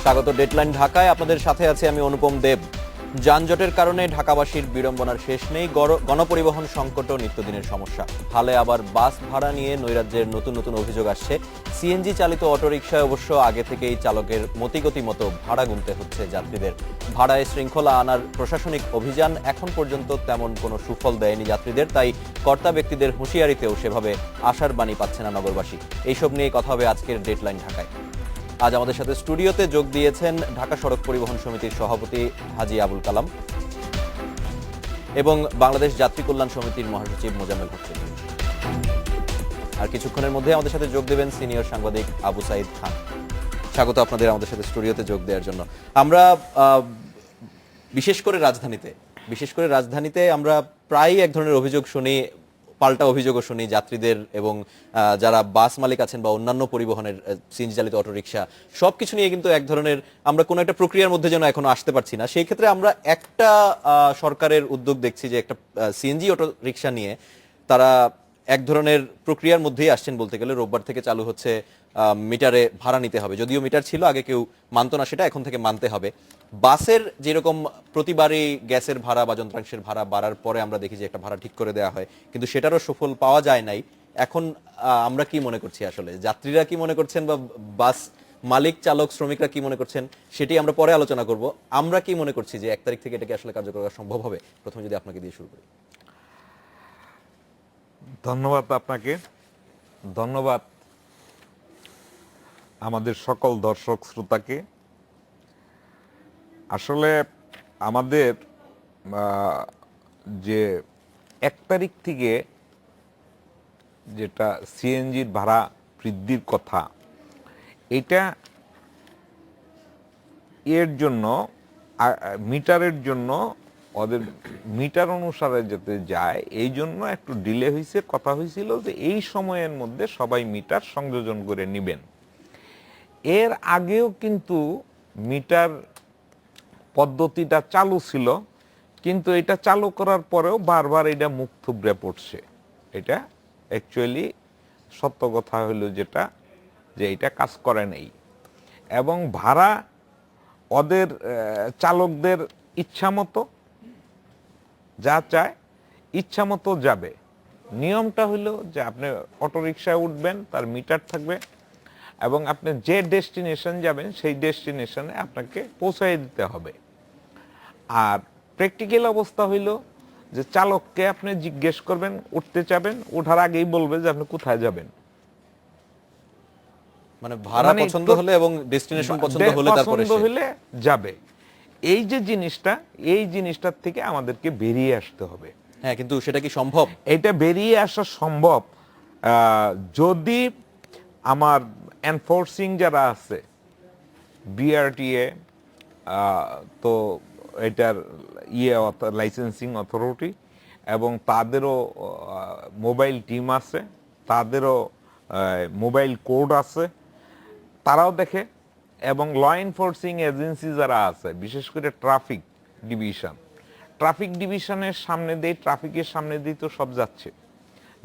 স্বাগত ডেডলাইন ঢাকায়। আপনাদের সাথে আছে আমি অনুপম দেব। যানজটের কারণে ঢাকাবাসীর বিড়ম্বনার শেষ নেই। গণপরিবহন সংকটও নিত্যদিনের সমস্যা। হালে আবার বাস ভাড়া নিয়ে নৈরাজ্যের নতুন নতুন অভিযোগ আসছে। সিএনজি চালিত অটোরিকশায় অবশ্য আগে থেকেই চালকের মতিগতি মতো ভাড়া গুনতে হচ্ছে যাত্রীদের। ভাড়ায় শৃঙ্খলা আনার প্রশাসনিক অভিযান এখন পর্যন্ত তেমন কোনো সুফল দেয়নি যাত্রীদের, তাই কর্তা ব্যক্তিদের হুঁশিয়ারিতেও সেভাবে আশার বাণী পাচ্ছে না নগরবাসী। এইসব নিয়ে কথা হবে আজকের ডেডলাইন ঢাকায়। আজ আমাদের সাথে স্টুডিওতে যোগ দিয়েছেন ঢাকা সড়ক পরিবহন সমিতির সভাপতি হাজী আবুল কালাম এবং বাংলাদেশ যাত্রী কল্যাণ সমিতির মহাসচিব মোজাম্মেল হক চৌধুরী। আর কিছুক্ষণের মধ্যে আমাদের সাথে যোগ দেবেন সিনিয়র সাংবাদিক আবু সাইদ খান। স্বাগত আপনাদের আমাদের সাথে স্টুডিওতে যোগ দেওয়ার জন্য। আমরা বিশেষ করে রাজধানীতে আমরা প্রায় এক ধরনের অভিযোগ শুনি, পাল্টা অভিযোগও শুনি যাত্রীদের এবং যারা বাস মালিক আছেন বা অন্যান্য পরিবহনের সিএনজি চালিত অটোরিকশা সবকিছু নিয়ে কিন্তু এক ধরনের আমরা কোনো একটা প্রক্রিয়ার মধ্যে যেন এখনো আসতে পারছি না। সেই ক্ষেত্রে আমরা একটা সরকারের উদ্যোগ দেখছি যে একটা সিএনজি অটোরিকশা নিয়ে তারা এক ধরনের প্রক্রিয়ার মধ্যেই আসছেন বলতে গেলে। রোববার থেকে চালু হচ্ছে মিটারে ভাড়া নিতে হবে। যদিও মিটার ছিল আগে, কেউ মানত না, সেটা এখন থেকে মানতে হবে। বাসের যেরকম প্রতিবারই গ্যাসের ভাড়া বা যন্ত্রাংশের ভাড়া বাড়ার পরে আমরা দেখি যে একটা ভাড়া ঠিক করে দেওয়া হয়, কিন্তু সেটারও সুফল পাওয়া যায় নাই। এখন আমরা কি মনে করছি, আসলে যাত্রীরা কি মনে করছেন বা বাস মালিক চালক শ্রমিকরা কি মনে করছেন সেটি আমরা পরে আলোচনা করব। আমরা কি মনে করছি যে 1 তারিখ থেকে এটাকে আসলে কার্যকর করা সম্ভব হবে? প্রথমে যদি আপনাকে দিয়ে শুরু করি। ধন্যবাদ আপনাকে, ধন্যবাদ আমাদের সকল দর্শক শ্রোতাকে। আসলে আমাদের যে 1 তারিখ থেকে যেটা সিএনজির ভাড়া বৃদ্ধির কথা, এটা এর জন্য মিটারের জন্য ওদের মিটার অনুসারে যেতে যায়, এই জন্য একটু ডিলে হয়েছে। কথা হয়েছিল যে এই সময়ের মধ্যে সবাই মিটার সংযোজন করে নেবেন। এর আগেও কিন্তু মিটার পদ্ধতিটা চালু ছিল, কিন্তু এটা চালু করার পরেও বারবার এটা মুখ থুবড়ে পড়ছে। এটা অ্যাকচুয়ালি সত্য কথা হলো যেটা, যে এটা কাজ করে নেই এবং ভাড়া ওদের চালকদের ইচ্ছা মতো যা চায় ইচ্ছা মতো যাবে। নিয়মটা হলো যে আপনি অটোরিকশায় উঠবেন, তার মিটার থাকবে এবং আপনি যে ডেস্টিনেশন যাবেন সেই ডেস্টিনেশনে আপনাকে পৌঁছাই দিতে হবে। আর প্র্যাকটিক্যাল অবস্থা হইল যে চালককে আপনি জিজ্ঞেস করবেন উঠতে চাবেন, ওঠার আগেই বলবে যে আপনি কোথায় যাবেন। মানে ভাড়া পছন্দ হলে এবং ডেস্টিনেশন পছন্দ হলে তারপরে পছন্দ হলে যাবে। এই যে জিনিসটা, এই জিনিসটার থেকে আমাদেরকে বেরিয়ে আসতে হবে। হ্যাঁ, কিন্তু সেটা কি সম্ভব? এটা বেরিয়ে আসা সম্ভব যদি আমার এনফোর্সিং যারা আছে, বিআরটিএ, তো এটার লাইসেন্সিং অথরিটি এবং তাদেরও মোবাইল টিম আছে, তাদেরও মোবাইল কোড আছে, তারাও দেখে। এবং ল এনফোর্সিং এজেন্সি যারা আছে, বিশেষ করে ট্রাফিক ডিভিশনের সামনে দিয়ে, ট্রাফিকের সামনে দিয়ে তো সব যাচ্ছে।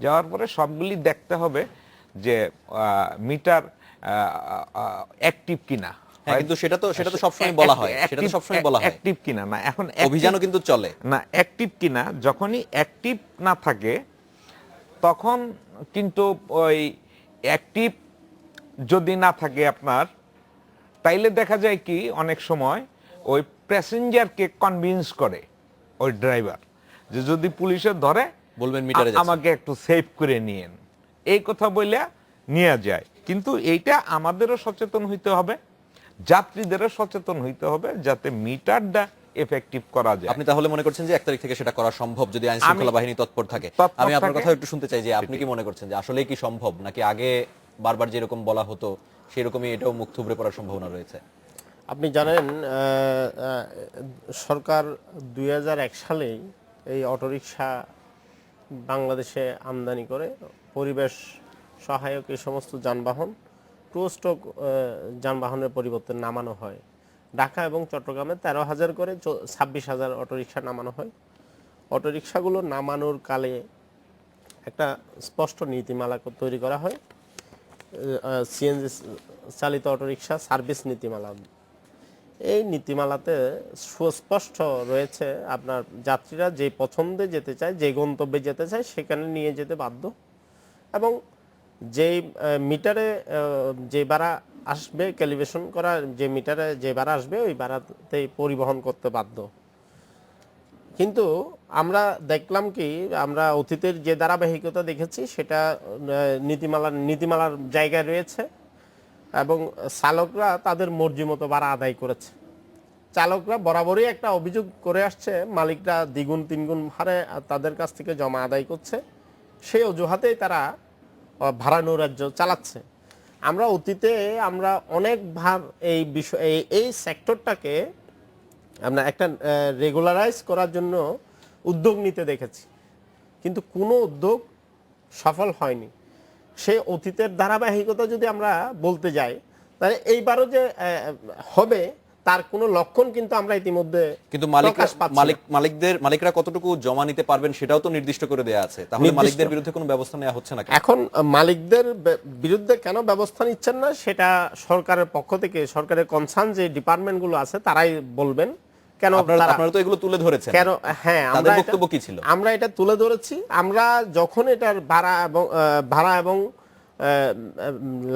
যাওয়ার পরে সবগুলি দেখতে হবে যে মিটার অ্যাক্টিভ কিনা। কিন্তু সেটা তো সবসময় বলা হয়, অ্যাক্টিভ কিনা না, এখন অভিযানও কিন্তু চলে না। অ্যাক্টিভ কিনা, যখনই অ্যাক্টিভ না থাকে তখন কিন্তু ওই অ্যাক্টিভ যদি না থাকে আপনার, তাইলে দেখা যায় কি অনেক সময় ওই প্যাসেঞ্জারকে কনভিন্স করে ওই ড্রাইভার যে যদি পুলিশে ধরে বলবেন মিটারে আমাকে একটু সেভ করে নিয়েন, এই কথা বলে নিয়ে যায়। কিন্তু এইটা আমাদেরও সচেতন হইতে হবে, যাত্রীদেরও সচেতন হইতে হবে, যাতে মিটারটা এফেক্টিভ করা যায়। আপনি তাহলে মনে করছেন যে 1 তারিখ থেকে সেটা করা সম্ভব যদি আইন শৃঙ্খলা বাহিনী তৎপর থাকে? আমি আপনার কথা একটু শুনতে চাই যে আপনি কি মনে করছেন যে আসলেই কি সম্ভব, নাকি আগে বারবার যেরকম বলা হতো সেরকমই এটাও মুখ থুবড়ে পড়ার সম্ভাবনা রয়েছে? আপনি জানেন সরকার 2001 সালেই এই অটোরিকশা বাংলাদেশে আমদানি করে পরিবেশ সহায়ক এই সমস্ত যানবাহন টু স্টক যানবাহনের পরিবর্তে নামানো হয়। ঢাকা এবং চট্টগ্রামে 13,000 করে 26,000 অটোরিকশা নামানো হয়। অটোরিকশাগুলো নামানোর কালে একটা স্পষ্ট নীতিমালা তৈরি করা হয়, সিএনজি চালিত অটোরিকশা সার্ভিস নীতিমালা এই নীতিমালাতে সুস্পষ্ট রয়েছে আপনার যাত্রীরা যে পছন্দে যেতে চায়, যে গন্তব্যে যেতে চায় সেখানে নিয়ে যেতে বাধ্য, এবং যেই মিটারে যে ভাড়া আসবে, ক্যালিব্রেশন করা যে মিটারে যে ভাড়া আসবে ওই ভাড়াতেই পরিবহন করতে বাধ্য। কিন্তু আমরা দেখলাম কি, আমরা অতীতের যে ধারাবাহিকতা দেখেছি সেটা নীতিমালার জায়গায় রয়েছে, এবং চালকরা তাদের মর্জি মতো ভাড়া আদায় করেছে। চালকরা বরাবরই একটা অভিযোগ করে আসছে, মালিকরা দ্বিগুণ তিনগুণ হারে তাদের কাছ থেকে জমা আদায় করছে, সেই অজুহাতেই তারা ভাড়া নৈরাজ্য চালাচ্ছে। আমরা অতীতে আমরা অনেকবার এই বিষয় এই সেক্টরটাকে আমরা একটা রেগুলারাইজ করার জন্য উদ্যোগ নিতে দেখেছি, কিন্তু কোনো উদ্যোগ সফল হয়নি। সেই অতীতের ধারাবাহিকতা যদি আমরা বলতে যাই, তাহলে এইবারও যে হবে তার কোনো লক্ষণ কিন্তু আমরা ইতিমধ্যে কিন্তু প্রকাশ পাচ্ছি না। মালিকরা কতটুকু জমা নিতে পারবেন সেটাও তো নির্দিষ্ট করে দেয়া আছে, তাহলে মালিকদের বিরুদ্ধে কোনো ব্যবস্থা নেওয়া হচ্ছে না কেন? এখন মালিকদের বিরুদ্ধে কেন ব্যবস্থা নিচ্ছেন না সেটা সরকারের পক্ষ থেকে, সরকারের কনসার্ন যে ডিপার্টমেন্টগুলো আছে তারাই বলবেন। কেন আপনারা তো এগুলো তুলে ধরেছেন, কেন? হ্যাঁ, তাদের বক্তব্য কি ছিল? আমরা এটা তুলে ধরেছি। আমরা যখন এটার ভাড়া এবং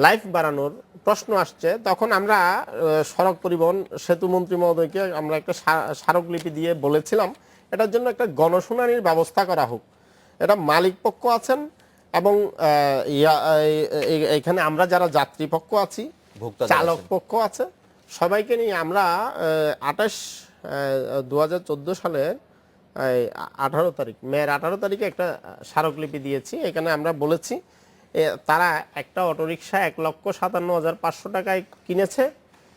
লাইফ বাড়ানোর প্রশ্ন আসছে, তখন আমরা সড়ক পরিবহন সেতু মন্ত্রী মহোদয়কে আমরা একটা স্মারকলিপি দিয়ে বলেছিলাম এটার জন্য একটা গণশুনানির ব্যবস্থা করা হোক। এটা মালিক পক্ষ আছেন এবং এখানে আমরা যারা যাত্রী পক্ষ আছি, চালক পক্ষ আছে, সবাইকে নিয়ে আমরা 2014 সালের 18 তারিখ, মের 18 তারিখে একটা স্মারকলিপি দিয়েছি। এখানে আমরা বলেছি তারা একটা অটোরিকশা 1,57,500 টাকায় কিনেছে,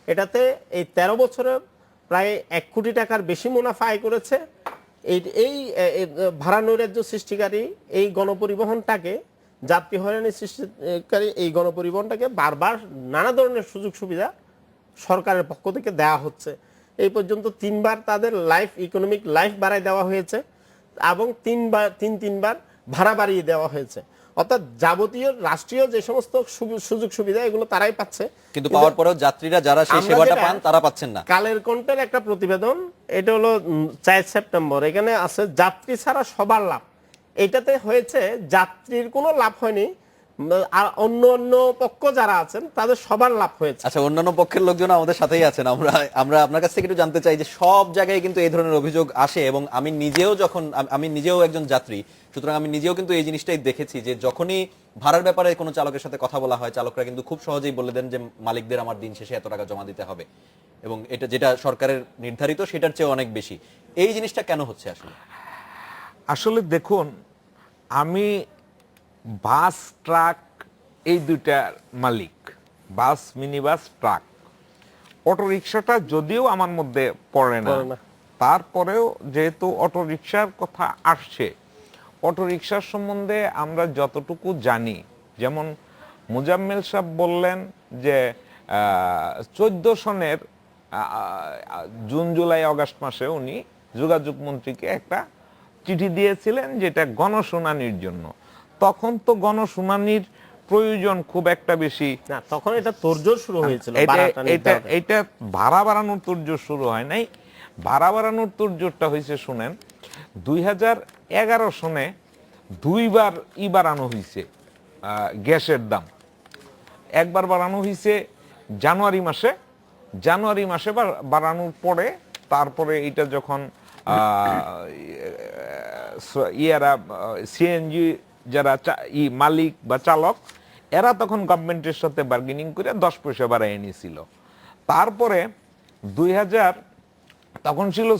এটাতে এই 13 বছরে প্রায় 1 কোটি টাকার বেশি মুনাফা আয় করেছে। এই ভাড়া নৈরাজ্য সৃষ্টিকারী এই গণপরিবহনটাকে, যাত্রী হয়রানি সৃষ্টিকারী এই গণপরিবহনটাকে বারবার নানা ধরনের সুযোগ সুবিধা সরকারের পক্ষ থেকে দেওয়া হচ্ছে। এই পর্যন্ত 3বার তাদের ইকোনমিক লাইফ বাড়ায় দেওয়া হয়েছে এবং তিনবার ভাড়া বাড়িয়ে দেওয়া হয়েছে। অর্থাৎ যাবতীয় রাষ্ট্রীয় যে সমস্ত সুযোগ সুবিধা এগুলো তারাই পাচ্ছে, কিন্তু পাওয়ার পরেও যাত্রীরা যারা সেই সেবাটা পান তারা পাচ্ছেন না। কালের কণ্ঠের একটা প্রতিবেদন, এটা হলো 4 সেপ্টেম্বর, এখানে আছে যাত্রী ছাড়া সবার লাভ। এটাতে হয়েছে যাত্রীর কোনো লাভ হয়নি, আর অন্য পক্ষ যারা আছেন তাদের সবার লাভ হয়েছে। আচ্ছা, অন্যান্য পক্ষের লোকজন আমাদের সাথেই আছেন, আমরা আপনার কাছ থেকে একটু জানতে চাই যে সব জায়গায় কিন্তু এই ধরনের অভিযোগ আসে, এবং আমি নিজেও একজন যাত্রী, সুতরাং আমি নিজেও কিন্তু এই জিনিসটাই দেখেছি যে যখনই ভাড়ার ব্যাপারে কোনো চালকের সাথে কথা বলা হয়, চালকরা কিন্তু খুব সহজেই বলে দেন যে মালিকদের আমার দিন শেষে এত টাকা জমা দিতে হবে, এবং এটা যেটা সরকারের নির্ধারিত সেটার চেয়ে অনেক বেশি। এই জিনিসটা কেন হচ্ছে আসলে দেখুন, আমি বাস ট্রাক এই দুইটার মালিক, বাস মিনি বাস ট্রাক। অটোরিকশাটা যদিও আমার মধ্যে পড়ে না, তারপরেও যেহেতু অটোরিকশার কথা আসছে, অটোরিকশার সম্বন্ধে আমরা যতটুকু জানি, যেমন মুজাম্মেল সাহেব বললেন যে 14 সনের জুন জুলাই আগস্ট মাসে উনি যোগাযোগ মন্ত্রীকে একটা চিঠি দিয়েছিলেন যেটা গণশুনানির জন্য। তখন তো গণশুনানির প্রয়োজন খুব একটা বেশি না, তখন এটা তোড়জোড় শুরু হয়েছিল। এটা ভাড়া বাড়ানোর তোড়জোড় শুরু হয় নাই। ভাড়া বাড়ানোর তোড়জোড়টা হয়েছে, শুনেন, 2011 সনে 2বার বাড়ানো হয়েছে গ্যাসের দাম। একবার বাড়ানো হয়েছে জানুয়ারি মাসে বাড়ানোর পরে, তারপরে এটা যখন সিএনজি যারা মালিক বা চালক, এরা তখন গভর্নমেন্টের সাথে বার্গেনিং করে 10 পয়সা বাড়াই নিয়েছিল। তারপরে 2000 তখন ছিল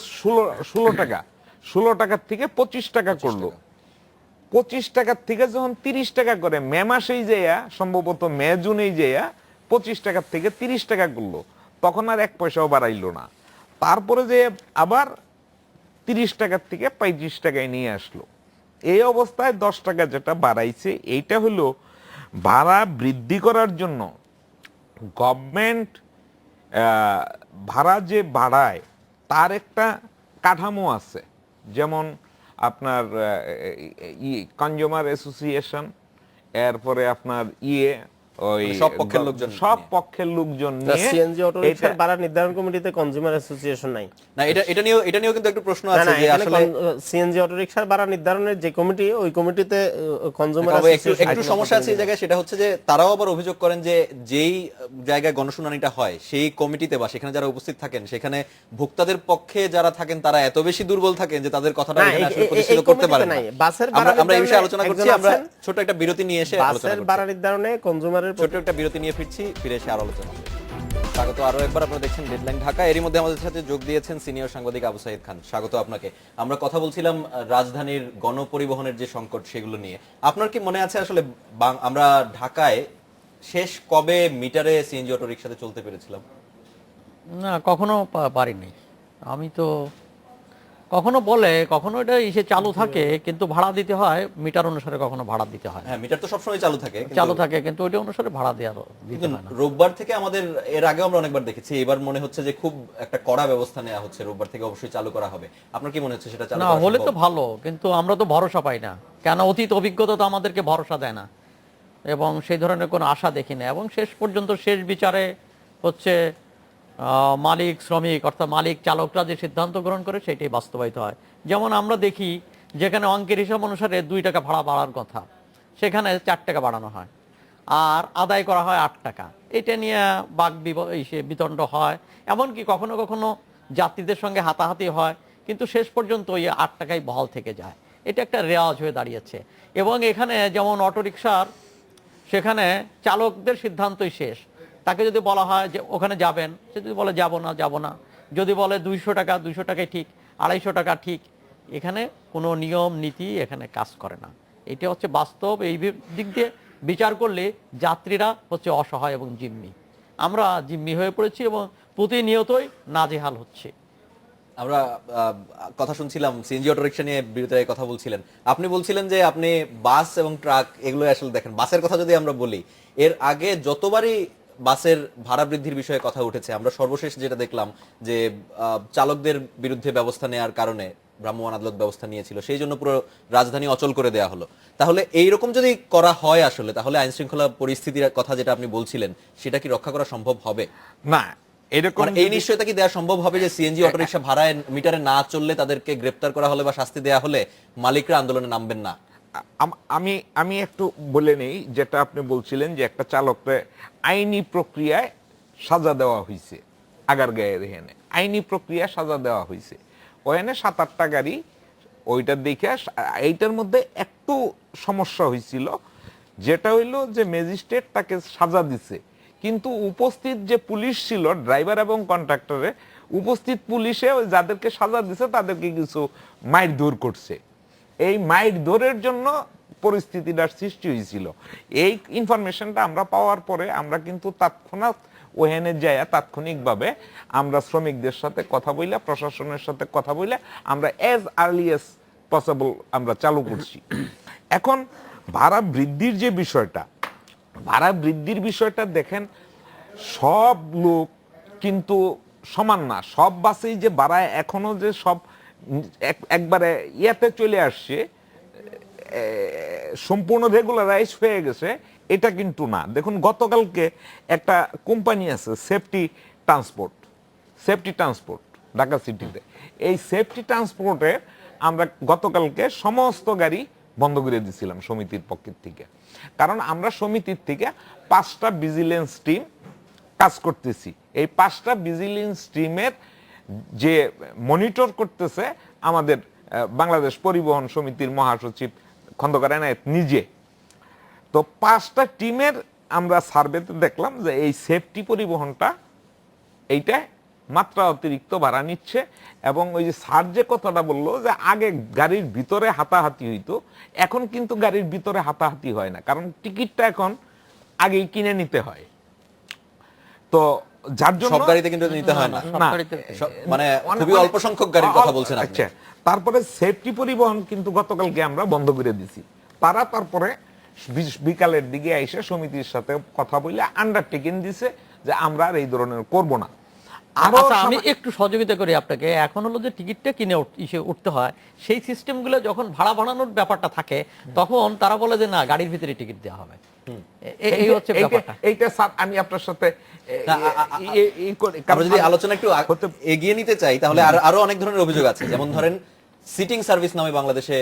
16 টাকার থেকে 25 টাকা করলো। 25 টাকার থেকে যখন 30 টাকা করে মে মাসেই যাইয়া, সম্ভবত মে জুনেই যাইয়া 25 টাকার থেকে 30 টাকা করলো, তখন আর 1 পয়সাও বাড়াইলো না। তারপরে যে আবার 30 টাকার থেকে 35 টাকায় নিয়ে আসলো। এই অবস্থায় 10 টাকা যেটা বাড়াইছে, এইটা হলো ভাড়া বৃদ্ধি করার জন্য গভর্নমেন্ট ভাড়া যে বাড়ায় তার একটা কাঠামো আছে। যেমন আপনার কনজিউমার অ্যাসোসিয়েশন, এরপরে আপনার ওই মানে সব পক্ষের লোকজন সব নিয়ে। পক্ষের লোকজন নিয়ে সিএনজি অটোরিকশার এটা- ভাড়া নির্ধারণ কমিটিতে কনজিউমার অ্যাসোসিয়েশন নাই। না এটা নিয়েও কিন্তু একটু প্রশ্ন না আছে না, যে এখানে আসলে সিএনজি অটোরিকশার ভাড়া নির্ধারণের যে কমিটি, ওই কমিটিতে কনজিউমার তবে একটু অ্যাসোসিয়েশন একটু সমস্যা আছে এই জায়গায়, সেটা হচ্ছে যে তারাও আবার অভিযোগ করেন যে যেই জায়গায় গণশুনানিটা হয় সেই কমিটিতে বা সেখানে যারা উপস্থিত থাকেন সেখানে ভোক্তাদের পক্ষে যারা থাকেন তারা এত বেশি দুর্বল থাকেন যে তাদের কথাটা না, এখানে আসলে এই প্রতিষ্ঠিত করতে কমিটিতে পারেন না। নাই। বাসের ভাড়া আমরা এই বিষয়ে নির্ধারণে আলোচনা করছি, একজন আমরা আছেন। ছোট একটা বিরতি নিয়ে এসে আলোচনা বাসের করছি। ভাড়া নির্ধারণে কনজিউমারের ছোট একটা বিরতি নিয়ে ফিরছি, ফিরে এসে আরো আলোচনা হবে। স্বাগত আরো একবার, আপনারা দেখছেন ডেডলাইন ঢাকা। এরই মধ্যে আমাদের সাথে যোগ দিয়েছেন সিনিয়র সাংবাদিক আবু সাইদ খান। স্বাগত আপনাকে। আমরা কথা বলছিলাম রাজধানীর গণপরিবহনের যে সংকট সেগুলো নিয়ে। আপনার কি মনে আছে আসলে আমরা ঢাকায় শেষ কবে মিটারে সিএনজি অটো রিকশাতে চলতে পেরেছিলাম? না, কখনো পারিনি। আমি তো কখনো বলে, কখনো এটা এসে চালু থাকে, কিন্তু ভাড়া দিতে হয় মিটার অনুসারে, কখনো ভাড়া দিতে হয়। হ্যাঁ, মিটার তো সবসময় চালু থাকে, চালু থাকে, কিন্তু ওইটা অনুসারে ভাড়া দেওয়া দিতে কিন্তু হয় না। রোববার থেকে আমাদের, এর আগেও আমরা অনেকবার দেখেছি, এবার মনে হচ্ছে যে খুব একটা কড়া ব্যবস্থা নেওয়া হচ্ছে, রোববার থেকে অবশ্যই চালু করা হবে। আপনার কি মনে হচ্ছে সেটা চালু না করা হলে তো সম্ভব? ভালো, কিন্তু আমরা তো ভরসা পাই না, কেন অতীত অভিজ্ঞতা তো আমাদেরকে ভরসা দেয় না, এবং সেই ধরনের কোনো আশা দেখি না। এবং শেষ পর্যন্ত শেষ বিচারে হচ্ছে মালিক শ্রমিক, অর্থাৎ মালিক চালকরা যে সিদ্ধান্ত গ্রহণ করে সেটাই বাস্তবায়িত হয়। যেমন আমরা দেখি যেখানে অঙ্কের হিসাব অনুসারে 2 টাকা ভাড়া বাড়ার কথা, সেখানে 4 টাকা বাড়ানো হয়, আর আদায় করা হয় 8 টাকা। এটা নিয়ে বিতণ্ড হয়, এমনকি কখনো কখনো যাত্রীদের সঙ্গে হাতাহাতি হয়, কিন্তু শেষ পর্যন্ত ওই 8 টাকাই বহাল থেকে যায়। এটা একটা রেওয়াজ হয়ে দাঁড়িয়েছে। এবং এখানে যেমন অটোরিকশার, সেখানে চালকদের সিদ্ধান্তই শেষ। তাকে যদি বলা হয় যে ওখানে যাবেন, সে যদি বলে যাব না, যদি বলে 200 টাকা, 200 টাকাই ঠিক, 250 টাকা ঠিক, এখানে কোনো নিয়ম নীতি এখানে কাজ করে না। এটা হচ্ছে বাস্তব। এই দিক দিয়ে বিচার করলে যাত্রীরা হচ্ছে অসহায় এবং জিম্মি। আমরা জিম্মি হয়ে পড়েছি এবং প্রতিনিয়তই নাজেহাল হচ্ছে। আমরা কথা শুনছিলাম সিএনজি অটো রিকশা নিয়ে, বিরতির কথা বলছিলেন। আপনি বলছিলেন যে আপনি বাস এবং ট্রাক এগুলো আসলে দেখেন। বাসের কথা যদি আমরা বলি, এর আগে যতবারই বাসের ভাড়া বৃদ্ধির বিষয়ে কথা উঠেছে, আমরা সর্বশেষ যেটা দেখলাম যে চালকদের বিরুদ্ধে ব্যবস্থা নেওয়ার কারণে ভ্রাম্যমাণ আদালত ব্যবস্থা নিয়েছিল, সেই জন্য পুরো রাজধানী অচল করে দেওয়া হলো। তাহলে এইরকম যদি করা হয় আসলে, তাহলে আইন শৃঙ্খলা পরিস্থিতির কথা যেটা আপনি বলছিলেন সেটা কি রক্ষা করা সম্ভব হবে? না, এরকম মানে এই নিশ্চয়তা কি দেওয়া সম্ভব হবে যে সিএনজি অটোরিকশা ভাড়ায় মিটারে না চললে তাদেরকে গ্রেপ্তার করা হলে বা শাস্তি দেওয়া হলে মালিকরা আন্দোলনে নামবেন না? আমি আমি একটু বলে নেই, যেটা আপনি বলছিলেন যে একটা চালককে আইনি প্রক্রিয়ায় সাজা দেওয়া হয়েছে, আগারগাঁয়ের এখানে আইনি প্রক্রিয়া সাজা দেওয়া হয়েছে। ওখানে 7-8টা গাড়ি, ওইটা দেখে এইটার মধ্যে একটু সমস্যা হয়েছিল, যেটা হইলো যে ম্যাজিস্ট্রেট তাকে সাজা দিছে, কিন্তু উপস্থিত যে পুলিশ ছিল, ড্রাইভার এবং কন্ট্রাক্টরে, উপস্থিত পুলিশে যাদেরকে সাজা দিছে তাদেরকে কিছু মাইর দৌড় করছে। এই মাইর দৌড়ের জন্য পরিস্থিতিটার সৃষ্টি হয়েছিল। এই ইনফরমেশনটা আমরা পাওয়ার পরে আমরা কিন্তু তৎক্ষণাৎ ওখানে যাই, তাৎক্ষণিকভাবে আমরা শ্রমিকদের সাথে কথা বইলা, প্রশাসনের সাথে কথা বইলা আমরা অ্যাজ আর্লি অ্যাজ পসিবল আমরা চালু করছি। এখন ভাড়া বৃদ্ধির যে বিষয়টা, ভাড়া বৃদ্ধির বিষয়টা দেখেন, সব লোক কিন্তু সমান না। সব বাসেই যে ভাড়া এখনো যে সব একবারে ইয়াতে চলে আসছে, সম্পূর্ণ রেগুলারাইজ হয়ে গেছে, এটা কিন্তু না। দেখুন, গতকালকে একটা কোম্পানি আছে সেফটি ট্রান্সপোর্ট ঢাকা সিটিতে। এই সেফটি ট্রান্সপোর্টে আমরা গতকালকে সমস্ত গাড়ি বন্ধ করে দিয়েছিলাম সমিতির পক্ষের থেকে, কারণ আমরা সমিতির থেকে 5টা ভিজিলেন্স টিম কাজ করতেছি। এই 5টা ভিজিলেন্স টিমের যে মনিটর করতেছে আমাদের বাংলাদেশ পরিবহন সমিতির মহাসচিব খন্দকার এনায়েত নিজে। তো 5টা টিমের আমরা সার্ভেতে দেখলাম যে এই সেফটি পরিবহনটা এইটা মাত্রা অতিরিক্ত ভাড়া নিচ্ছে। এবং ওই যে স্যার যে কথাটা বললো যে আগে গাড়ির ভিতরে হাতাহাতি হইতো, এখন কিন্তু গাড়ির ভিতরে হাতাহাতি হয় না, কারণ টিকিটটা এখন আগেই কিনে নিতে হয়। তো যার জন্য সব গাড়িতে কিন্তু নিতে হয় না, না, মানে খুবই অল্প সংখ্যক গাড়ির কথা বলছেন আপনি। আচ্ছা, তারপরে সেফটি পরিবহন কিন্তু গতকালকে আমরা বন্ধ করে দিছি। তারা তারপরে বিকালের দিকে এসে সমিতির সাথে কথা বলে আন্ডারটেকিং দিছে যে আমরা আর এই ধরনের করব না। আচ্ছা, আমি একটু সহযোগিতা করি আপনাকে। এখন হলো যে টিকিটটা কিনে উঠতে হয়, সেই সিস্টেমগুলো যখন ভাড়া বাড়ানোর ব্যাপারটা থাকে, তখন তারা বলে যে না, গাড়ির ভিতরে টিকিট দেওয়া হবে। এই হচ্ছে ব্যাপারটা। এইটা স্যার আমি আপনার সাথে না, আমরা যদি আলোচনা একটু এগিয়ে নিতে চাই তাহলে আরো অনেক ধরনের অভিযোগ আছে, যেমন ধরেন সিটিং সার্ভিস নামে বাংলাদেশে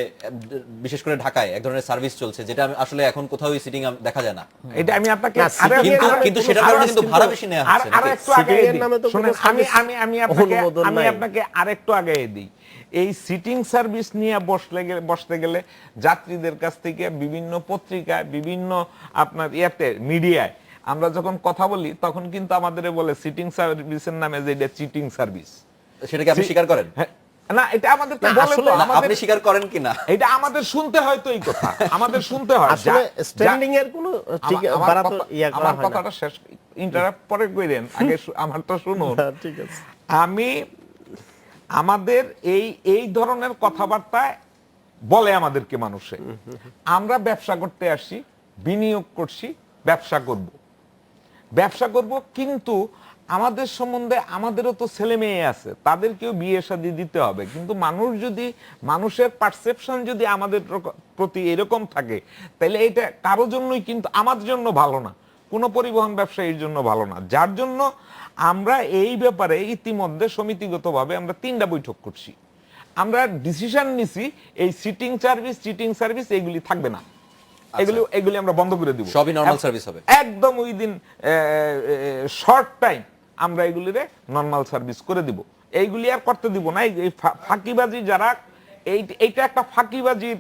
বিশেষ করে ঢাকায় এক ধরনের সার্ভিস চলছে, যেটা আসলে এখন কোথাও সিটিং দেখা যায় না। এটা আমি আপনাকে কিন্তু সেটার কারণে কিন্তু ভাড়া বেশি নেওয়া হচ্ছে। আরেকটু আগে আমি আপনাকে আরেকটু আগে দিই। এই সিটিং সার্ভিস নিয়ে বসতে গেলে যাত্রীদের কাছ থেকে বিভিন্ন পত্রিকায়, বিভিন্ন আপনার মিডিয়ায় আমরা যখন কথা বলি তখন কিন্তু আমাদের বলে সিটিং সার্ভিসের নামে যে এটা চিটিং সার্ভিস। সেটাকে আপনি স্বীকার করেন? না, এটা আমাদের তো বলে তো, আপনি স্বীকার করেন কিনা এটা আমাদের শুনতে হয়, তো এই কথা আমাদের শুনতে হয়। আসলে স্ট্যান্ডিং এর কোনো ঠিক বাড়া তো ইয়া করা হয় না। আমার কথাটা শেষ, ইন্টারাপ্ট পরে কইরেন, আগে আমারটা শুনুন। ঠিক আছে। আমি আমাদের এই ধরনের কথাবার্তা বলে আমাদেরকে মানুষে, আমরা ব্যবসা করতে আসি, বিনিয়োগ করছি, ব্যবসা করব কিন্তু আমাদের সম্বন্ধে আমাদেরও তো ছেলে মেয়ে আছে, তাদেরকেও বিয়ে শাদী দিতে হবে। কিন্তু মানুষের পারসেপশন যদি আমাদের প্রতি এরকম থাকে, তাহলে এটা কারো জন্যই কিন্তু আমার জন্য ভালো না, কোনো পরিবহন ব্যবসায়ীর জন্য ভালো না। যার জন্য আমরা এই ব্যাপারে ইতিমধ্যে সমিতিগতভাবে আমরা 3টা বৈঠক করছি। আমরা ডিসিশন নিছি এই চিটিং সার্ভিস এগুলি থাকবে না, এগুলি আমরা বন্ধ করে দিব, সবই নরমাল সার্ভিস হবে একদম উইদিন শর্ট টাইম। আমরা এগুলিরে নরমাল সার্ভিস করে দিব, এইগুলি আর করতে দিব না। এই ফাঁকিবাজি যারা, এইটা একটা ফাঁকিবাজির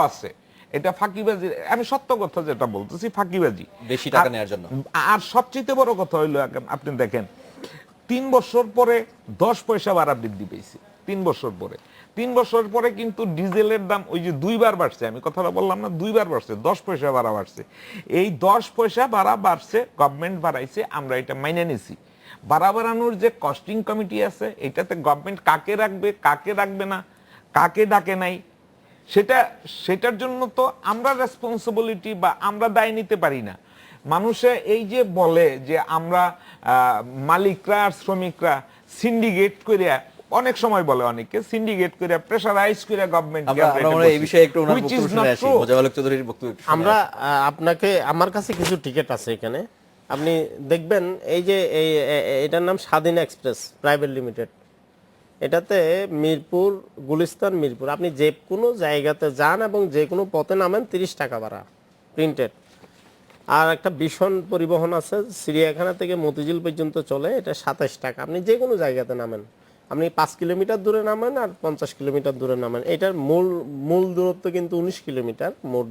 আছে, এটা ফাঁকিবাজি। আমি সত্য কথা যেটা বলতেছি, ফাঁকিবাজি, বেশি টাকা নেওয়ার জন্য। আর সবচেয়ে বড় কথা হইলো, আপনি দেখেন 3 বছর পরে 10 পয়সা ভাড়া বৃদ্ধি পেয়েছে। 3 বছর পরে কিন্তু ডিজেলের দাম ওই যে 2বার বাড়ছে, আমি কথাটা বললাম না, 2বার বাড়ছে, 10 পয়সা ভাড়া বাড়ছে। এই 10 পয়সা ভাড়া বাড়ছে, গভর্নমেন্ট বাড়াইছে, আমরা এটা মাইনে নিছি। ভাড়া বাড়ানোর যে কস্টিং কমিটি আছে, এটাতে গভর্নমেন্ট কাকে রাখবে, কাকে রাখবে না, কাকে ডাকে নাই, সেটার জন্য তো আমরা রেসপন্সিবিলিটি বা আমরা দায় নিতে পারি না। মানুষে এই যে বলে যে আমরা মালিকরা আর শ্রমিকরা সিন্ডিকেট করে, অনেক সময় বলে অনেকে সিন্ডিকেট করে, প্রেসারাইজ করে গভর্নমেন্ট। আমরা এই বিষয়ে একটু ওনার বক্তব্য শুনে আসি, মোজাম্মেল হক চৌধুরীর বক্তব্য। আমরা আপনাকে, আমার কাছে কিছু টিকিট আছে এখানে, আপনি দেখবেন এই যে এটার নাম স্বাধীন এক্সপ্রেস প্রাইভেট লিমিটেড। এটাতে মিরপুর, গুলিস্তান, মিরপুর, আপনি যে কোনো জায়গাতে যান এবং যে কোনো পথে নামেন 30 টাকা ভাড়া প্রিন্টেড। আর একটা ভীষণ পরিবহন আছে, চিড়িয়াখানা থেকে মতিঝিল পর্যন্ত চলে, এটা 27 টাকা। আপনি যে কোনো জায়গাতে নামেন, আপনি 5 কিলোমিটার দূরে নামেন আর 50 কিলোমিটার দূরে নামেন, এটার মূল দূরত্ব কিন্তু 19 কিলোমিটার মোট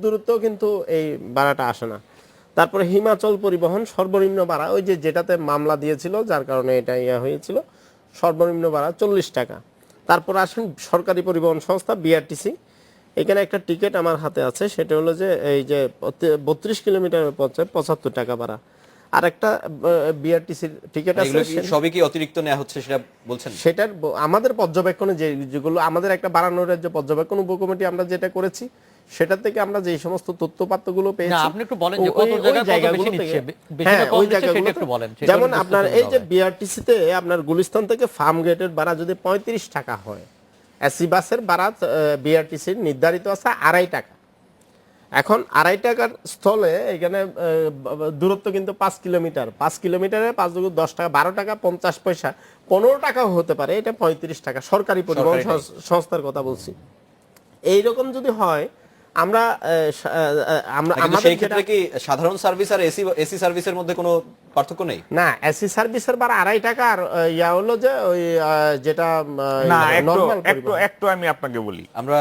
দূরত্ব কিন্তু এই ভাড়াটা আসে না। তারপরে হিমাচল পরিবহন সর্বনিম্ন ভাড়া, ওই যেটাতে মামলা দিয়েছিল যার কারণে এটা হয়েছিল, সর্বনিম্ন ভাড়া 40 টাকা। তারপর আসেন সরকারি পরিবহন সংস্থা বিআরটিসি। এখানে একটা টিকিট আমার হাতে আছে, সেটা হলো যে এই যে 32 কিলোমিটারের পথে 75 টাকা ভাড়া। আর একটা বিআরটিসির টিকিট আছে, সবই কি অতিরিক্ত নেওয়া হচ্ছে সেটা বলছেন? সেটার আমাদের পর্যবেক্ষণে যেগুলো আমাদের একটা বাড়ানোর যে পর্যবেক্ষণ উপকমিটি আমরা যেটা করেছি, সেটা থেকে আমরা যে সমস্ত তথ্যপাত্রগুলো পেয়েছি, আপনি একটু বলেন যে কত জায়গায় কত বেশি নিচ্ছে, বেশিটা কম দিচ্ছে সেটা একটু বলেন। যেমন আপনার এই যে বিআরটিসিতে আপনার গুলিস্তান থেকে ফার্ম গেটের ভাড়া যদি 35 টাকা হয়, এসি বাসের ভাড়া বিআরটিসির নির্ধারিত আছে 2.5 টাকা। এখন 2.5 টাকার স্থলে এখানে দূরত্ব কিন্তু 5 কিলোমিটার, 5 কিলোমিটারে 5 × 10 টাকা, 12 টাকা 50 পয়সা, 15 টাকাও হতে পারে, এটা 35 টাকা। সরকারি পরিবহন সংস্থার কথা বলছি। এইরকম যদি হয়, আমরা সেই ক্ষেত্রে কি সাধারণ সার্ভিস আর এসি সার্ভিসের মধ্যে কোনো পার্থক্য নেই? না, এসি সার্ভিসের ভাড়া 2.5 টাকা, আর ইয়া হলো যে ওই যেটা নরমাল একটু আমি আপনাকে বলি, আমরা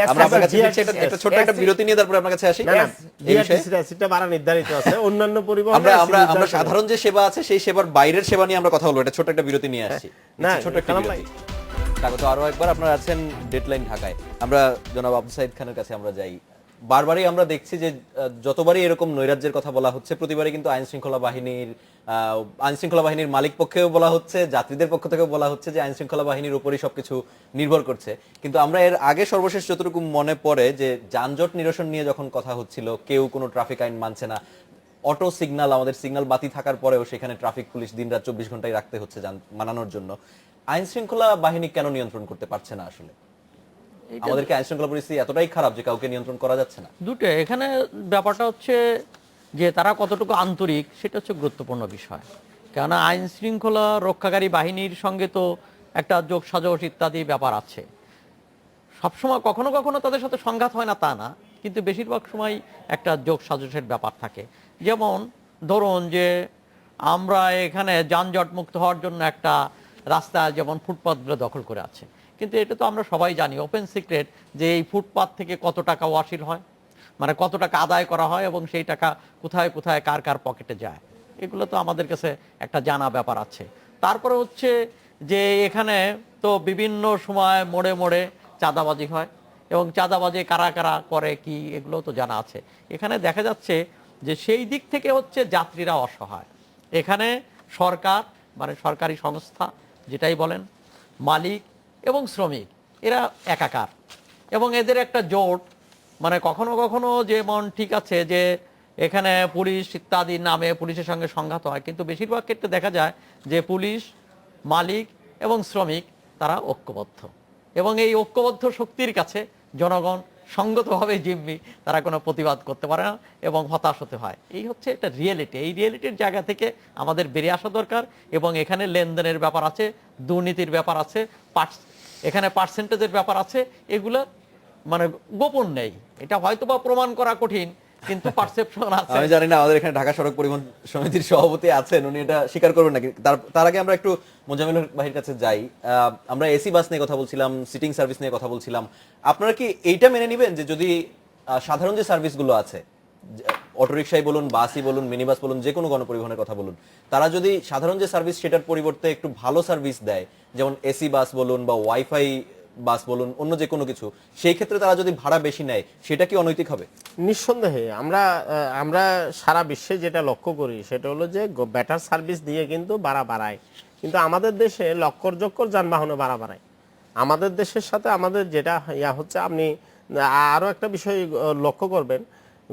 আপনার কাছে একটা ছোট একটা বিরতি নিয়ে তারপরে আপনার কাছে আসি। এসিটা ভাড়া নির্ধারিত আছে, অন্যান্য পরিবহন আমরা সাধারণ যে সেবা আছে সেই সেবার বাইরের সেবা নিয়ে আমরা কথা বলবো। এটা ছোট একটা বিরতি নিয়ে আসছি, ছোট একটা বিরতি। স্বাগত আরো একবার, আপনারা আছেন ডেডলাইন ঢাকায়। আমরা জনাব আবু সাইদ খানের কাছে আমরা যাই। বারবারই আমরা দেখছি যে যতবারই এরকম নৈরাজ্যের কথা বলা হচ্ছে, প্রতিবারই কিন্তু আইন শৃঙ্খলা বাহিনীর মালিক পক্ষেও বলা হচ্ছে, যাত্রীদের পক্ষ থেকেও বলা হচ্ছে যে আইন শৃঙ্খলা বাহিনীর উপরই সবকিছু নির্ভর করছে। কিন্তু আমরা এর আগে সর্বশেষ যতটুকু মনে পড়ে যে যানজট নিরসন নিয়ে যখন কথা হচ্ছিল, কেউ কোনো ট্রাফিক আইন মানছে না, অটো সিগন্যাল, আমাদের সিগন্যাল বাতি থাকার পরেও সেখানে ট্রাফিক পুলিশ দিনরাত 24 ঘন্টায় রাখতে হচ্ছে মানানোর জন্য। আইন শৃঙ্খলা বাহিনী কেন নিয়ন্ত্রণ করতে পারছে না আসলে? এইটা আমাদেরকে আইন শৃঙ্খলা পরিস্থিতি এতটাই খারাপ যে কাউকে নিয়ন্ত্রণ করা যাচ্ছে না। দুটো এখানে ব্যাপারটা হচ্ছে যে তারা কতটুকু আন্তরিক, সেটা হচ্ছে গুরুত্বপূর্ণ বিষয়। কেননা আইন শৃঙ্খলা রক্ষাকারী বাহিনীর সঙ্গে তো একটা যোগসাজশ ইত্যাদি ব্যাপার আছে। সবসময় কখনো কখনো তাদের সাথে সংঘাত হয় না তা না, কিন্তু বেশিরভাগ সময় একটা যোগসাজশের ব্যাপার থাকে। যেমন ধরুন যে আমরা এখানে যানজট মুক্ত হওয়ার জন্য একটা রাস্তা যেমন ফুটপাথগুলো দখল করে আছে, কিন্তু এটা তো আমরা সবাই জানি, ওপেন সিক্রেট, যে এই ফুটপাথ থেকে কত টাকা ওয়াসিল হয়, মানে কত টাকা আদায় করা হয় এবং সেই টাকা কোথায় কোথায় কার কার পকেটে যায়, এগুলো তো আমাদের কাছে একটা জানা ব্যাপার আছে। তারপরে হচ্ছে যে এখানে তো বিভিন্ন সময় মোড়ে মোড়ে চাঁদাবাজি হয়, এবং চাঁদাবাজি কারা কারা করে কি এগুলো তো জানা আছে। এখানে দেখা যাচ্ছে যে সেই দিক থেকে হচ্ছে যাত্রীরা অসহায়। এখানে সরকার মানে সরকারি সংস্থা যেটাই বলেন, মালিক এবং শ্রমিক এরা একাকার, এবং এদের একটা জোট, মানে কখনো কখনো যেমন ঠিক আছে যে এখানে পুলিশ ইত্যাদির নামে পুলিশের সঙ্গে সংঘাত হয়, কিন্তু বেশিরভাগ ক্ষেত্রে দেখা যায় যে পুলিশ, মালিক এবং শ্রমিক তারা ঐক্যবদ্ধ, এবং এই ঐক্যবদ্ধ শক্তির কাছে জনগণ সঙ্গতভাবে জিম্মি, তারা কোনো প্রতিবাদ করতে পারে না এবং হতাশ হতে হয়। এই হচ্ছে একটা রিয়েলিটি। এই রিয়েলিটির জায়গা থেকে আমাদের বেরিয়ে আসা দরকার, এবং এখানে লেনদেনের ব্যাপার আছে, দুর্নীতির ব্যাপার আছে, এখানে পার্সেন্টেজের ব্যাপার আছে, এগুলো মানে গোপন নেই। এটা হয়তো বা প্রমাণ করা কঠিন, কিন্তু পারসেপশন আছে। আমি জানি না আমাদের এখানে ঢাকা সড়ক পরিবহন সমিতির সভাপতি আছেন, উনি এটা স্বীকার করবেন নাকি। তার আগে আমরা একটু মোজাম্মেল ভাইয়ের কাছে যাই। আমরা এসি বাস নিয়ে কথা বলছিলাম, সিটিং সার্ভিস নিয়ে কথা বলছিলাম। আপনারা কি এইটা মেনে নেবেন যে যদি সাধারণ যে সার্ভিসগুলো আছে, অটোরিকশাই বলুন, বাসই বলুন, মিনি বাস বলুন, যে কোনো গণপরিবহনের কথা বলুন, তারা যদি সাধারণ যে সার্ভিস সেটার পরিবর্তে একটু ভালো সার্ভিস দেয়, যেমন এসি বাস বলুন বা ওয়াইফাই বাস বলুন, অন্য যে কোনো কিছু, সেই ক্ষেত্রে তারা যদি ভাড়া বেশি নেয়, সেটা কি অনৈতিক হবে? নিঃসন্দেহে আমরা সারা বিশ্বে যেটা লক্ষ্য করি সেটা হলো যে বেটার সার্ভিস দিয়ে কিন্তু ভাড়া বাড়ায়, কিন্তু আমাদের দেশে লক্কর জক্কর যানবাহনে ভাড়া বাড়ায়। আমাদের দেশের সাথে আমাদের যেটা হচ্ছে, আপনি আরও একটা বিষয় লক্ষ্য করবেন,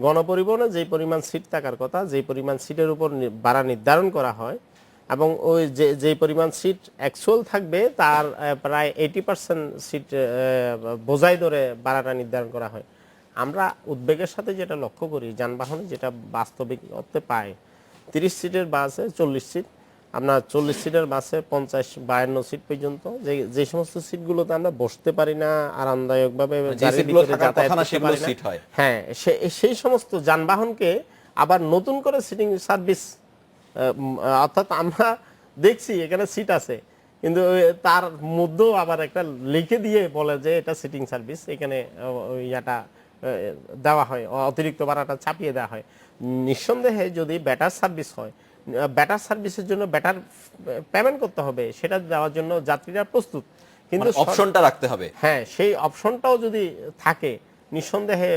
গণপরিবহনে যেই পরিমাণ সিট থাকার কথা, যেই পরিমাণ সিটের উপর ভাড়া নির্ধারণ করা হয়, এবং ওই যেই পরিমাণ সিট অ্যাকচুয়াল থাকবে তার প্রায় 80% সিট বোঝাই ধরে ভাড়াটা নির্ধারণ করা হয়। আমরা উদ্বেগের সাথে যেটা লক্ষ্য করি, যানবাহনে যেটা বাস্তবিক অর্থে পায়, 30 সিটের বাসে 40 সিট, আপনার 40 সিটের বাসে 50-52 সিট পর্যন্ত, যে সমস্ত সিটগুলোতে আমরা বসতে পারি না আরামদায়কভাবে, গাড়ির ভিতরে যাতায়াত করতে পারি না, হ্যাঁ, সেই সমস্ত যানবাহনকে আবার নতুন করে সিটিং সার্ভিস, অর্থাৎ আমরা দেখছি এখানে সিট আছে, কিন্তু তার মধ্যেও আবার একটা লিখে দিয়ে বলে যে এটা সিটিং সার্ভিস, এখানে ইয়াটা দেওয়া হয়, অতিরিক্ত ভাড়াটা চাপিয়ে দেওয়া হয়। নিঃসন্দেহে যদি বেটার সার্ভিস হয়, বেটার সার্ভিসের জন্য বেটার পেমেন্ট করতে হবে, সেটা দেওয়ার জন্য যাত্রীরা প্রস্তুত, কিন্তু অপশনটা রাখতে হবে। হ্যাঁ, সেই অপশনটাও যদি থাকে, নিঃসন্দেহে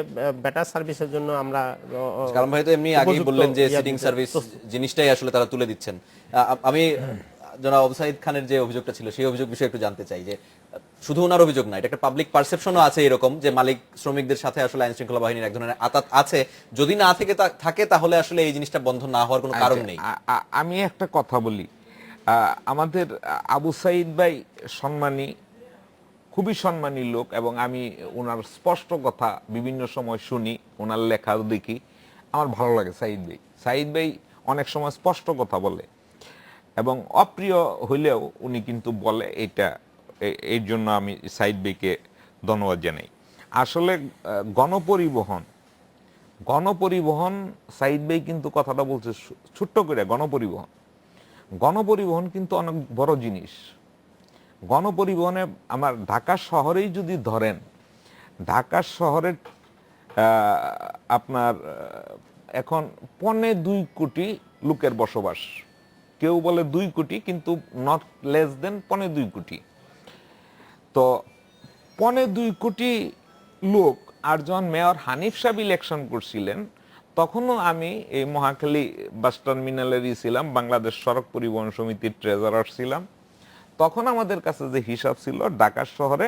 বেটার সার্ভিসের জন্য আমরা, কারণ ভাই তো এমনি আগেই বললেন যে সিটিং সার্ভিস জিনিসটাই আসলে তারা তুলে দিচ্ছেন। আমি জনাব আবু সাইদ খানের যে অভিযোগটা ছিল, সেই অভিযোগ বিষয়ে একটু জানতে চাই, যে শুধু ওনার অভিযোগ না, এটা একটা পাবলিক পারসেপশনও আছে এরকম, যে মালিক শ্রমিকদের সাথে আসলে আইন শৃঙ্খলা বাহিনীর এক ধরনের আতাত আছে, যদি না থাকে তাহলে আসলে এই জিনিসটা বন্ধ না হওয়ার কোনো কারণ নেই। আমি একটা কথা বলি, আমাদের আবু সাইদ ভাই সম্মানী, খুবই সম্মানী লোক, এবং আমি ওনার স্পষ্ট কথা বিভিন্ন সময় শুনি, ওনার লেখাও দেখি, আমার ভালো লাগে সাইদ ভাই অনেক সময় স্পষ্ট কথা বলে, এবং অপ্রিয় হইলেও উনি কিন্তু বলে, এর জন্য আমি সাইদ ভাইকে ধন্যবাদ জানাই। আসলে গণপরিবহন সাইদ ভাই কিন্তু কথাটা বলছে ছোট্ট করে, গণপরিবহন কিন্তু অনেক বড় জিনিস। গণপরিবহনে আমার ঢাকা শহরেই যদি ধরেন, ঢাকা শহরের আপনার এখন 2.25 কোটি লোকের বসবাস, কেউ বলে 2 কোটি, কিন্তু নট লেস দেন 2.25 কোটি। তো 2.25 কোটি লোক, আর যখন মেয়র হানিফ সাহেব ইলেকশন করছিলেন, তখনও আমি এই মহাখালী বাস টার্মিনালেরই ছিলাম, বাংলাদেশ সড়ক পরিবহন সমিতির ট্রেজারার ছিলাম। তখন আমাদের কাছে যে হিসাব ছিল, ঢাকা শহরে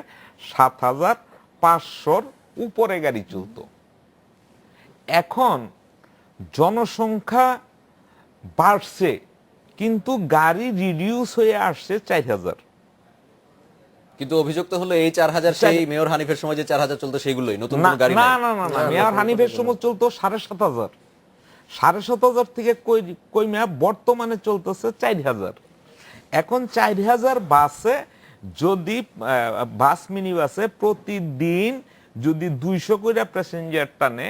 7,500-র উপরে গাড়ি চলত। এখন জনসংখ্যা বাড়ছে, কিন্তু গাড়ি রিডিউস হয়ে আসছে 4,000। কিন্তু অভিযোগ তো হলো এই 4000 সেই মেয়র হানিফের সময় যে 4000 চলতো সেগুলোই, নতুন না কোনো গাড়ি না নাই। না না না, মেয়র হানিফের সময় চলতো 7,500, 7,500 থেকে কই মেয়া বর্তমানে চলতেছে 4,000। এখন 4,000 বাসে যদি বাস মিনি বাসে প্রতিদিন যদি 200 করে প্যাসেঞ্জার টানে,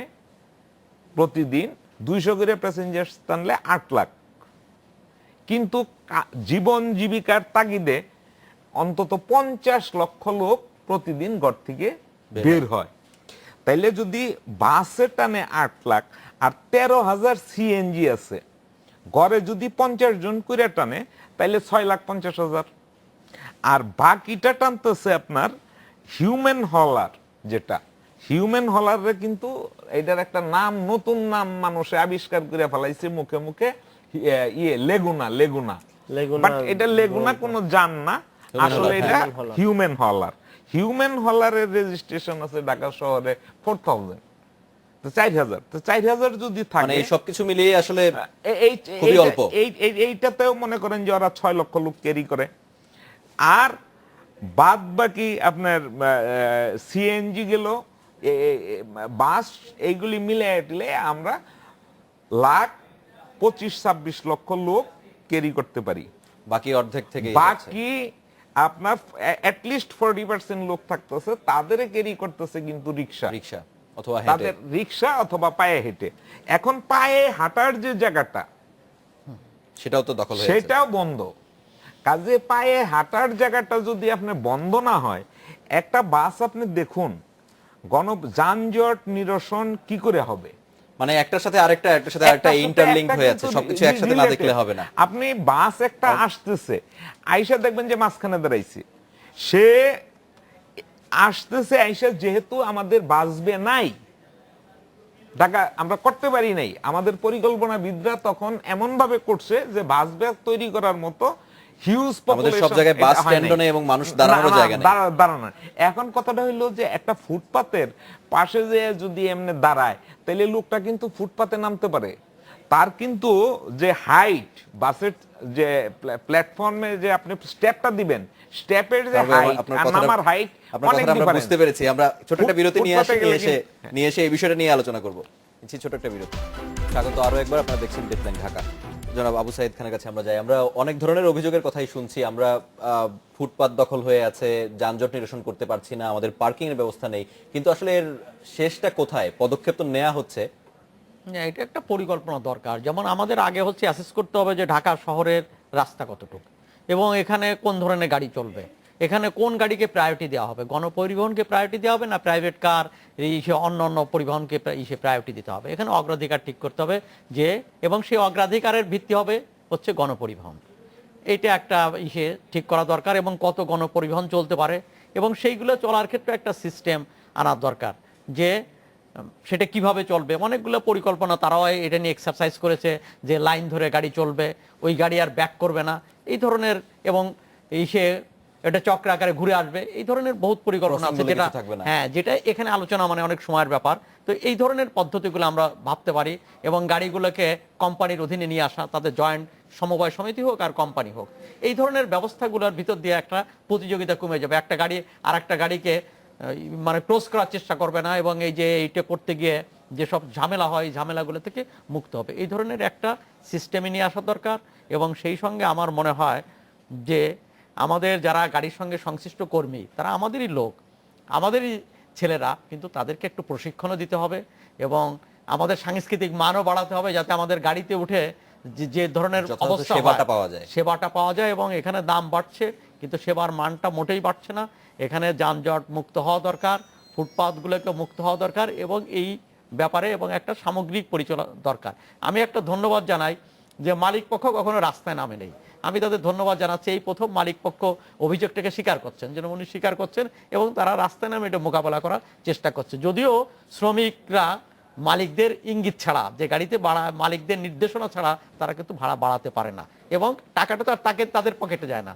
প্রতিদিন 200 করে প্যাসেঞ্জার টানলে 8 লাখ। কিন্তু জীবন জীবিকার তাগিদে অন্তত 50 লক্ষ লোক প্রতিদিন ঘর থেকে বের হয়। তাইলে যদি বাসে টানে 8 লাখ আর 13,000 সিএনজি আছে, ঘরে যদি 50 জন করে টানে তাইলে 6,50,000। আর বাকিটা টানতেছে আপনার হিউম্যান হলার, যেটা হিউম্যান হলারে কিন্তু এটার একটা নাম, নতুন নাম মানুষে আবিষ্কার করে ফেলাইছে মুখে মুখে, লেগুনা। বাট এটা লেগুনা কোনো যান না, আসলে এটা হিউম্যান হলার। হিউম্যান হলারের রেজিস্ট্রেশন আছে ঢাকা শহরে 4,000, তো 4,000, তো 4,000 যদি মানে থাকে এই সবকিছু মিলিয়ে আসলে খুবই অল্প। এইটাতেও মনে করেন যে ওরা 6 লক্ষ লোক ক্যারি করে। আর বাদ বাকি আপনার সিএনজি গেল, বাস, এইগুলি মিলে আমরা 25-26 লক্ষ লোক ক্যারি করতে পারি। বাকি অর্ধেক থেকে বাকি আপনার অ্যাটলিস্ট 40% লোক থাকতেছে, তাদের ক্যারি করতেছে কিন্তু রিক্সা, অথবা হেঁটে। তাদের রিক্সা অথবা পায়ে হেঁটে। এখন পায়ে হাঁটার যে জায়গাটা সেটাও তো দখল হয়ে সেটাও বন্ধ। কাজে পায়ে হাঁটার জায়গাটা যদি আপনি বন্ধ না হয়, একটা বাস আপনি দেখুন যানজট নিরসন কি করে হবে? মানে একটার সাথে আরেকটা, একটার সাথে আরেকটা ইন্টারলিংক হয়ে আছে, সবকিছু একসাথে না দেখলে হবে না। আপনি বাস একটা আসতেছে, আইসা দেখবেন যে মাঝখানে দাঁড়াইছে, সে আসতেছে আইসা, যেহেতু আমাদের বাসবে নাই, ঢাকা আমরা করতে পারি নাই, আমাদের পরিকল্পনাবিদরা তখন এমন ভাবে করছে যে বাস ব্যাগ তৈরি করার মতো হিউজ আমাদের সব জায়গায় বাস স্ট্যান্ডও নেই এবং মানুষ দাঁড়ানোর জায়গা নেই। দাঁড়ানো। এখন কথাটা হইলো যে একটা ফুটপাতের পাশে যে যদি এমনি দাঁড়ায়, তাহলে লোকটা কিন্তু ফুটপাতে নামতে পারে। তার কিন্তু যে হাইট, বাসের যে প্ল্যাটফর্মে যে আপনি স্টেপটা দিবেন, স্টেপের যে হাইট আর নামার হাইট অনেক আমরা ডিফারেন্স। বুঝতে পেরেছি। আমরা ছোট একটা বিরতি নিয়ে এসে এই বিষয়টা নিয়ে আলোচনা করব। ছোট একটা বিরতি। স্বাগত আরো একবার, আপনারা দেখছেন ডেডলাইন ঢাকা। জনাব আবু সাইদ খানের কাছে আমরা যাই। আমরা অনেক ধরনের অভিযোগের কথাই শুনছি। আমরা ফুটপাত দখল হয়ে আছে, যানজট নিরসন করতে পারছি না, আমাদের পার্কিং এর ব্যবস্থা নেই, কিন্তু আসলে এর শেষটা কোথায়? পদক্ষেপ তো নেওয়া হচ্ছে, এটা একটা পরিকল্পনা দরকার। যেমন আমাদের আগে হচ্ছে অ্যাসেস করতে হবে যে ঢাকা শহরের রাস্তা কতটুকু এবং এখানে কোন ধরনের গাড়ি চলবে, এখানে কোন গাড়িকে প্রায়োরিটি দেওয়া হবে, গণপরিবহনকে প্রায়োরিটি দেওয়া হবে না প্রাইভেট কার, অন্য পরিবহনকে প্রায়োরিটি দিতে হবে। এখানে অগ্রাধিকার ঠিক করতে হবে যে, এবং সেই অগ্রাধিকারের ভিত্তি হবে হচ্ছে গণপরিবহন। এইটা একটা ঠিক করা দরকার, এবং কত গণপরিবহন চলতে পারে এবং সেইগুলো চলার ক্ষেত্রে একটা সিস্টেম আনার দরকার, যে সেটা কিভাবে চলবে। অনেকগুলো পরিকল্পনা তারাও এটা নিয়ে এক্সারসাইজ করেছে, যে লাইন ধরে গাড়ি চলবে, ওই গাড়ি আর ব্যাক করবে না, এই ধরনের, এবং এটা চক্র আকারে ঘুরে আসবে, এই ধরনের বহুত পরিকল্পনা আছে, যেটা যেটা এখানে আলোচনা মানে অনেক সময়ের ব্যাপার। তো এই ধরনের পদ্ধতিগুলো আমরা ভাবতে পারি, এবং গাড়িগুলোকে কোম্পানির অধীনে নিয়ে আসা, তাদের জয়েন্ট সমবায় সমিতি হোক আর কোম্পানি হোক, এই ধরনের ব্যবস্থাগুলোর ভিতর দিয়ে একটা প্রতিযোগিতা কমে যাবে। একটা গাড়ি আর একটা গাড়িকে মানে ক্রস করার চেষ্টা করবে না, এবং এই যে এইটা করতে গিয়ে যেসব ঝামেলা হয়, ঝামেলাগুলো থেকে মুক্ত হবে। এই ধরনের একটা সিস্টেমে নিয়ে আসা দরকার। এবং সেই সঙ্গে আমার মনে হয় যে আমাদের যারা গাড়ির সঙ্গে সংশ্লিষ্ট কর্মী, তারা আমাদেরই লোক, আমাদেরই ছেলেরা, কিন্তু তাদেরকে একটু প্রশিক্ষণও দিতে হবে, এবং আমাদের সাংস্কৃতিক মানও বাড়াতে হবে, যাতে আমাদের গাড়িতে উঠে যে ধরনের অবস্থা সেবাটা পাওয়া যায়। এবং এখানে দাম বাড়ছে, কিন্তু সেবার মানটা মোটেই বাড়ছে না। এখানে যানজট মুক্ত হওয়া দরকার, ফুটপাথগুলোকে মুক্ত হওয়া দরকার, এবং এই ব্যাপারে এবং একটা সামগ্রিক পরিচালনা দরকার। আমি একটা ধন্যবাদ জানাই যে মালিক পক্ষ কখনো রাস্তায় নামে নেই। আমি তাদের ধন্যবাদ জানাচ্ছি। এই প্রথম মালিক পক্ষ অভিযোগটাকে স্বীকার করছেন, যেন উনি স্বীকার করছেন, এবং তারা রাস্তায় নামে এটা মোকাবেলা করার চেষ্টা করছে। যদিও শ্রমিকরা মালিকদের ইঙ্গিত ছাড়া, যে গাড়িতে মালিকদের নির্দেশনা ছাড়া তারা কিন্তু ভাড়া বাড়াতে পারে না, এবং টাকাটা তো আর তাদের পকেটে যায় না,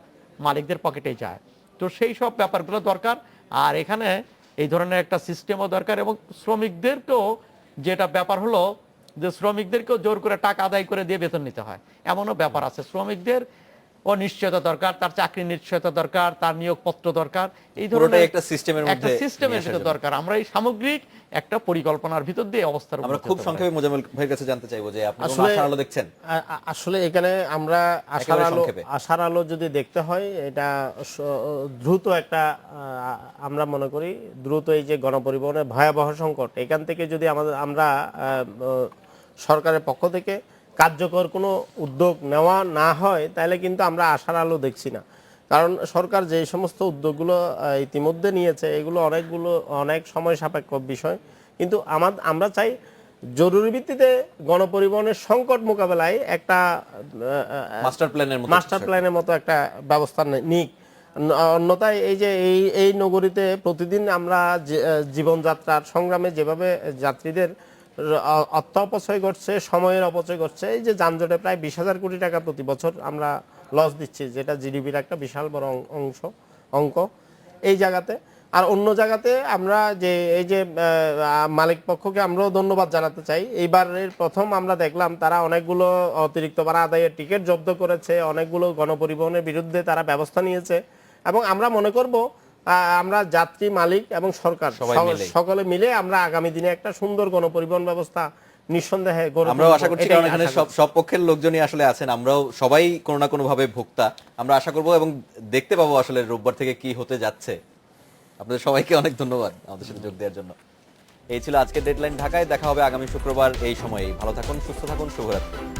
মালিকদের পকেটেই যায়। তো সেই সব ব্যাপারগুলো দরকার। আর এখানে এই ধরনের একটা সিস্টেমও দরকার, এবং শ্রমিকদেরকেও যেটা ব্যাপার হলো যে শ্রমিকদেরকেও জোর করে টাকা আদায় করে দিয়ে বেতন নিতে হয়, এমনও ব্যাপার আছে। শ্রমিকদের ও নিশ্চয়তা দরকার, তার চাকরির নিশ্চয়তা দরকার, তার নিয়োগপত্র দরকার, এই পুরোটাই ধরনের একটা সিস্টেমের একটা মধ্যে সিস্টেমের নিয়ে আসার ভিতর জন্য। দরকার। আমরা এই সামগ্রিক একটা পরিকল্পনার ভিতর দিয়ে অবস্থার আমরা উন্নতি খুব হতে পারে। সংক্ষেপে মোজাম্মেল ভাইয়ের কাছে জানতে চাইবো যে আপনি কোন আসলে- আশার আলো দেখছেন? আসলে এখানে আমরা একেবারে সংক্ষেপে। আশার আলো যদি দেখতে হয়, এটা দ্রুত একটা আমরা মনে করি দ্রুত এই যে গণপরিবহনের ভয়াবহ সংকট, এখান থেকে যদি আমরা সরকারের পক্ষ থেকে কার্যকর কোনো উদ্যোগ নেওয়া না হয়, তাহলে কিন্তু আমরা আশার আলো দেখছি না। কারণ সরকার যে সমস্ত উদ্যোগগুলো ইতিমধ্যে নিয়েছে, এগুলো অনেক সময় সাপেক্ষ বিষয়, কিন্তু আমরা চাই জরুরি ভিত্তিতে গণপরিবহনের সংকট মোকাবেলায় একটা মাস্টার প্ল্যানের মতো একটা ব্যবস্থা নিক। অন্যথায় এই যে এই নগরীতে প্রতিদিন আমরা জীবনযাত্রার সংগ্রামে যেভাবে যাত্রীদের অর্থ অপচয় ঘটছে, সময়ের অপচয় ঘটছে, এই যে যানজটে প্রায় 20,000 কোটি টাকা প্রতি বছর আমরা লস দিচ্ছি, যেটা জিডিপির একটা বিশাল বড় অঙ্ক এই জায়গাতে। আর অন্য জায়গাতে আমরা যে এই যে মালিক পক্ষকে আমরাও ধন্যবাদ জানাতে চাই। এইবারের প্রথম আমরা দেখলাম তারা অনেকগুলো অতিরিক্ত ভাড়া আদায়ের টিকিট জব্দ করেছে, অনেকগুলো গণপরিবহনের বিরুদ্ধে তারা ব্যবস্থা নিয়েছে, এবং আমরা মনে করব আমরা যাত্রী, মালিক এবং সরকার সকলে মিলে আমরা আগামী দিনে একটা সুন্দর গণপরিবহন ব্যবস্থা নিঃসন্দেহে গড়ে আমরাও তুলব। আশা করছি, এটাই কারণ এখানে আশা করছি। সব পক্ষের লোকজনই আসলে আছেন, আমরাও সবাই কোনো না কোনো ভাবে ভোক্তা। আমরা আশা করব এবং দেখতে পাবো আসলে রোববার থেকে কি হতে যাচ্ছে। আপনাদের সবাইকে অনেক ধন্যবাদ আমাদের সাথে যোগ দেওয়ার জন্য। এই ছিল আজকের ডেডলাইন ঢাকায়। দেখা হবে আগামী শুক্রবার এই সময়ে। ভালো থাকুন, সুস্থ থাকুন, শুভরাত্রি।